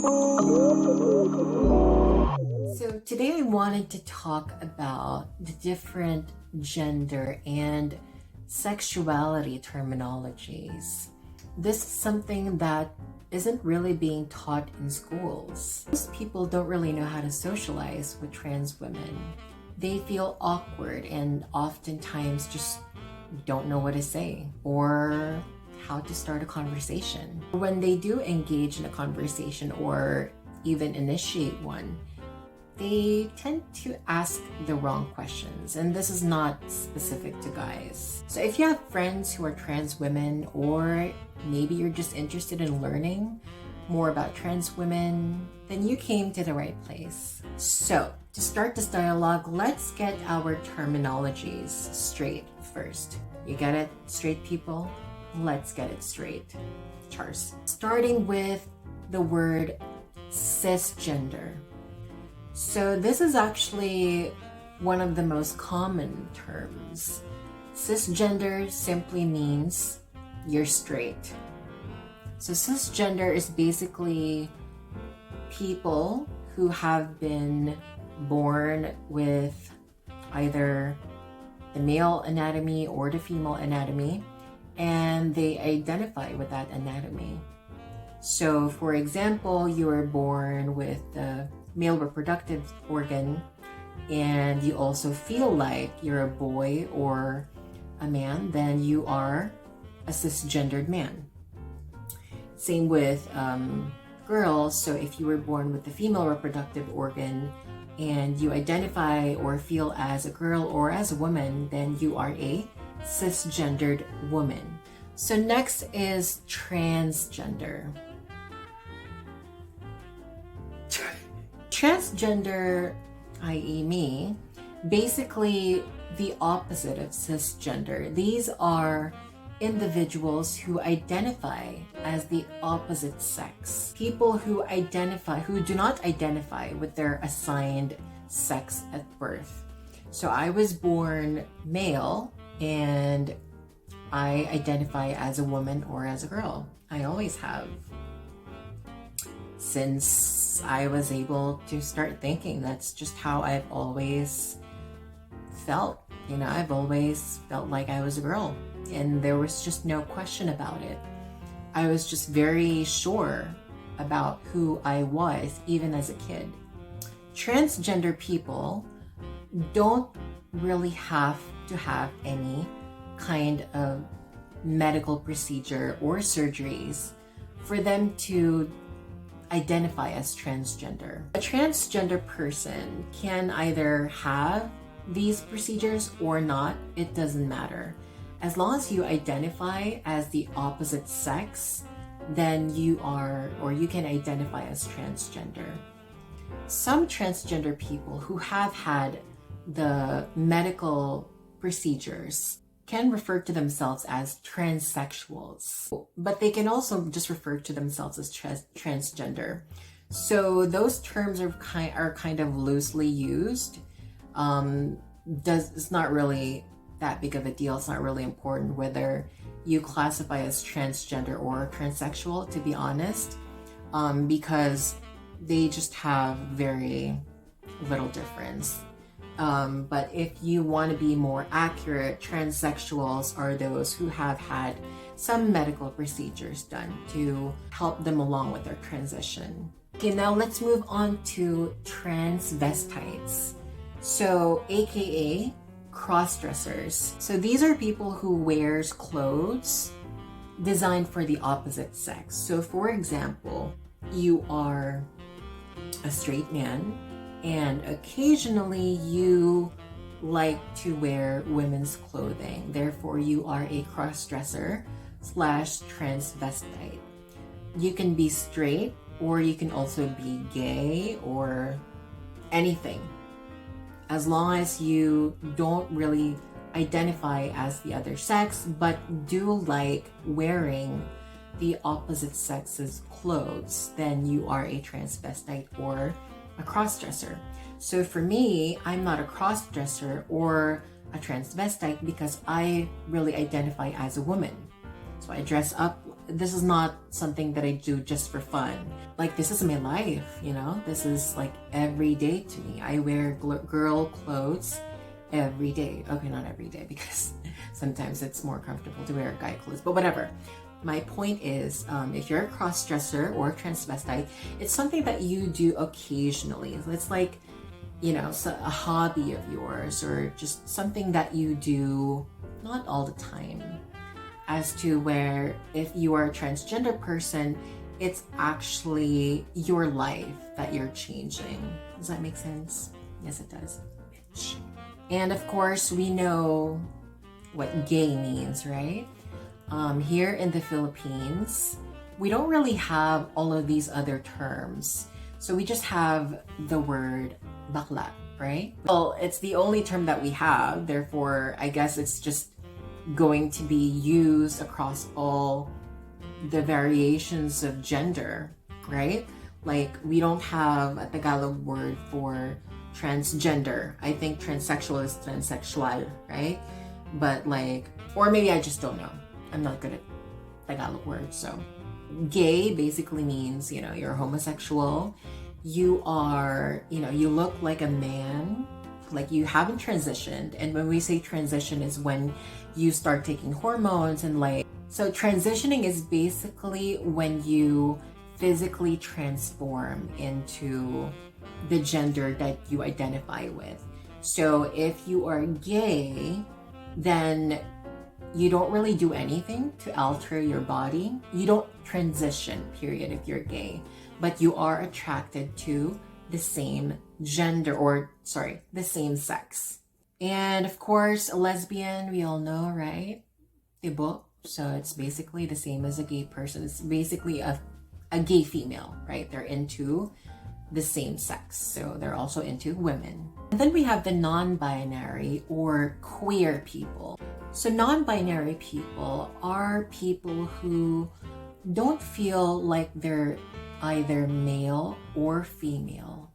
So today I wanted to talk about the different gender and sexuality terminologies. This is something that isn't really being taught in schools. Most people don't really know how to socialize with trans women. They feel awkward and oftentimes just don't know what to say or how to start a conversation. When they do engage in a conversation or even initiate one, they tend to ask the wrong questions, and this is not specific to guys. So if you have friends who are trans women, or maybe you're just interested in learning more about trans women, then you came to the right place. So to start this dialogue, let's get our terminologies straight first. You get it straight, people? Let's get it straight. Chars. Starting with the word cisgender. So this is actually one of the most common terms. Cisgender simply means you're straight. So cisgender is basically people who have been born with either the male anatomy or the female anatomy, and they identify with that anatomy. So for example, you were born with the male reproductive organ and you also feel like you're a boy or a man, then you are a cisgendered man. Same with girls. So if you were born with the female reproductive organ and you identify or feel as a girl or as a woman, then you are a cisgendered woman. So next is transgender. Transgender, i.e. me, basically the opposite of cisgender. These are individuals who identify as the opposite sex. People who do not identify with their assigned sex at birth. So I was born male and I identify as a woman or as a girl. I always have, since I was able to start thinking. That's just how I've always felt. I've always felt like I was a girl, and there was just no question about it. I was just very sure about who I was, even as a kid. Transgender people don't really have to have any kind of medical procedure or surgeries for them to identify as transgender. A transgender person can either have these procedures or not. It doesn't matter. As long as you identify as the opposite sex, then you can identify as transgender. Some transgender people who have had the medical procedures can refer to themselves as transsexuals, but they can also just refer to themselves as transgender. So those terms are kind of loosely used. It's not really that big of a deal. It's not really important whether you classify as transgender or transsexual, to be honest, because they just have very little difference. But if you want to be more accurate, transsexuals are those who have had some medical procedures done to help them along with their transition. Okay, now let's move on to transvestites. So, aka cross-dressers. So these are people who wears clothes designed for the opposite sex. So for example, you are a straight man, and occasionally you like to wear women's clothing. Therefore, you are a cross-dresser / transvestite. You can be straight, or you can also be gay or anything, as long as you don't really identify as the other sex, but do like wearing the opposite sex's clothes, then you are a transvestite or a cross-dresser. So for me, I'm not a cross-dresser or a transvestite because I really identify as a woman. So I dress up this is not something that I do just for fun. Like, this is my life, you know? This is like every day to me. I wear girl clothes every day. Okay, not every day, because sometimes it's more comfortable to wear guy clothes, but whatever. My point is, if you're a cross-dresser or a transvestite, it's something that you do occasionally. It's like, you know, a hobby of yours, or just something that you do not all the time. As to where if you are a transgender person, it's actually your life that you're changing. Does that make sense? Yes, it does. And of course, we know what gay means, right? Here in the Philippines, we don't really have all of these other terms. So we just have the word bakla, right? Well, it's the only term that we have. Therefore, I guess it's just going to be used across all the variations of gender, right? Like, we don't have a Tagalog word for transgender. I think transsexual is transsexual, right? But like, or maybe I just don't know. I'm not good at Tagalog words. So gay basically means, you know, you're homosexual. You are, you know, you look like a man, like you haven't transitioned. And when we say transition is when you start taking hormones and like, so transitioning is basically when you physically transform into the gender that you identify with. So if you are gay, then you don't really do anything to alter your body. You don't transition, period, if you're gay, but you are attracted to the same gender, or sorry, the same sex. And of course, a lesbian, we all know, right? Diba? So it's basically the same as a gay person. It's basically a gay female, right? They're into the same sex. So they're also into women. And then we have the non-binary or queer people. So non-binary people are people who don't feel like they're either male or female.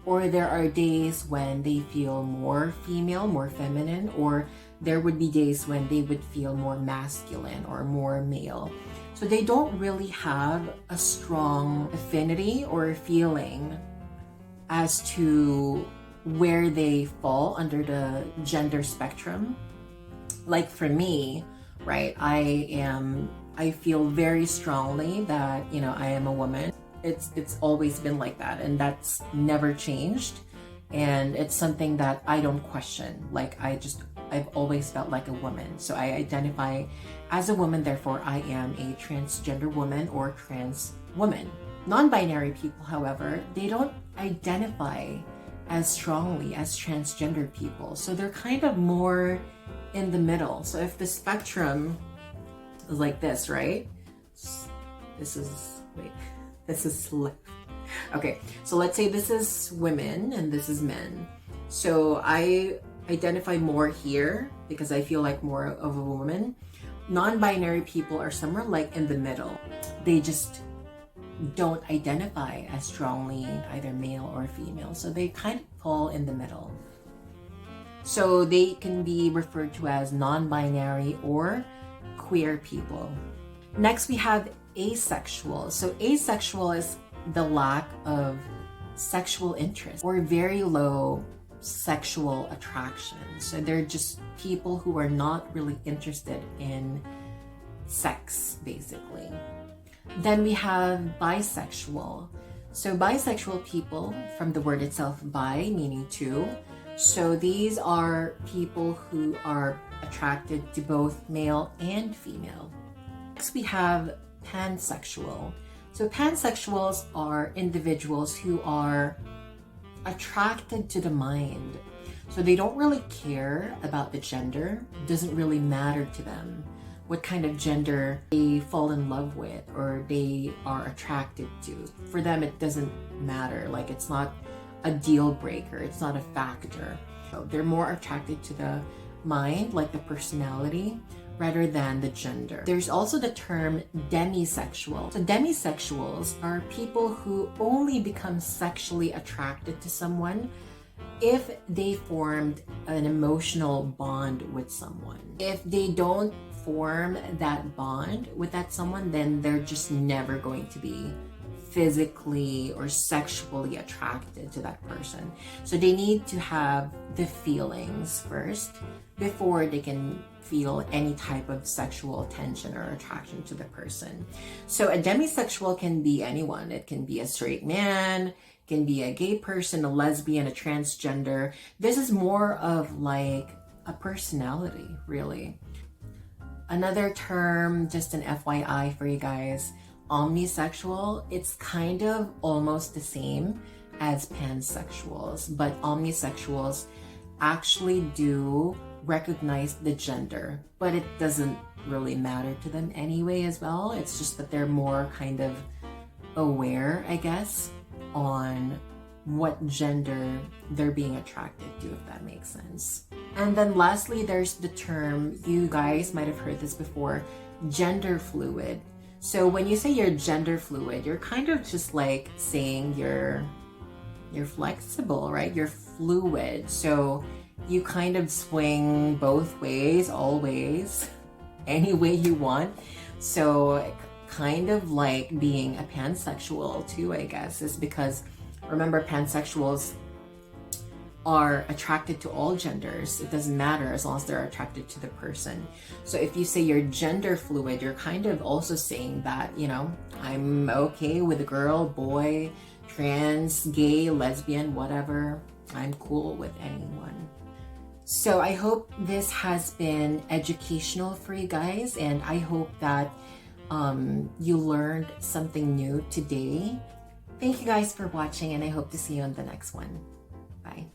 Or there are days when they feel more female, more feminine, or there would be days when they would feel more masculine or more male. So they don't really have a strong affinity or feeling as to where they fall under the gender spectrum. Like for me, right, I feel very strongly that, you know, I am a woman. It's always been like that, and that's never changed. And it's something that I don't question. Like, I've always felt like a woman. So I identify as a woman, therefore I am a transgender woman or trans woman. Non-binary people, however, they don't identify as strongly as transgender people. So they're kind of more in the middle. So if the spectrum is like this, right? This is left. Okay, so let's say this is women and this is men. So I identify more here because I feel like more of a woman. Non-binary people are somewhere like in the middle. They just don't identify as strongly either male or female. So they kind of fall in the middle. So they can be referred to as non-binary or queer people. Next, we have asexual. So asexual is the lack of sexual interest or very low sexual attraction. So they're just people who are not really interested in sex, basically. Then we have bisexual. So bisexual people, from the word itself, bi, meaning two. So these are people who are attracted to both male and female. Next, we have pansexual. So pansexuals are individuals who are attracted to the mind. So they don't really care about the gender. It doesn't really matter to them what kind of gender they fall in love with or they are attracted to. For them, it doesn't matter. Like, it's not a deal breaker. It's not a factor. So they're more attracted to the mind, like the personality, rather than the gender. There's also the term demisexual. So demisexuals are people who only become sexually attracted to someone if they formed an emotional bond with someone. If they don't form that bond with that someone, then they're just never going to be physically or sexually attracted to that person. So they need to have the feelings first before they can feel any type of sexual tension or attraction to the person. So a demisexual can be anyone. It can be a straight man, can be a gay person, a lesbian, a transgender. This is more of like a personality, really. Another term, just an FYI for you guys, omnisexual. It's kind of almost the same as pansexuals, but omnisexuals actually do recognize the gender, but it doesn't really matter to them anyway as well. It's just that they're more kind of aware, I guess, on what gender they're being attracted to, if that makes sense. And then lastly, there's the term, you guys might have heard this before, gender fluid. So when you say you're gender fluid, you're kind of just like saying you're flexible, right? You're fluid. So you kind of swing both ways, always, any way you want. So kind of like being a pansexual too, I guess, is because remember, pansexuals are attracted to all genders. It doesn't matter as long as they're attracted to the person. So if you say you're gender fluid, you're kind of also saying that, you know, I'm okay with a girl, boy, trans, gay, lesbian, whatever. I'm cool with anyone. So I hope this has been educational for you guys, and I hope that you learned something new today. Thank you guys for watching, and I hope to see you on the next one. Bye.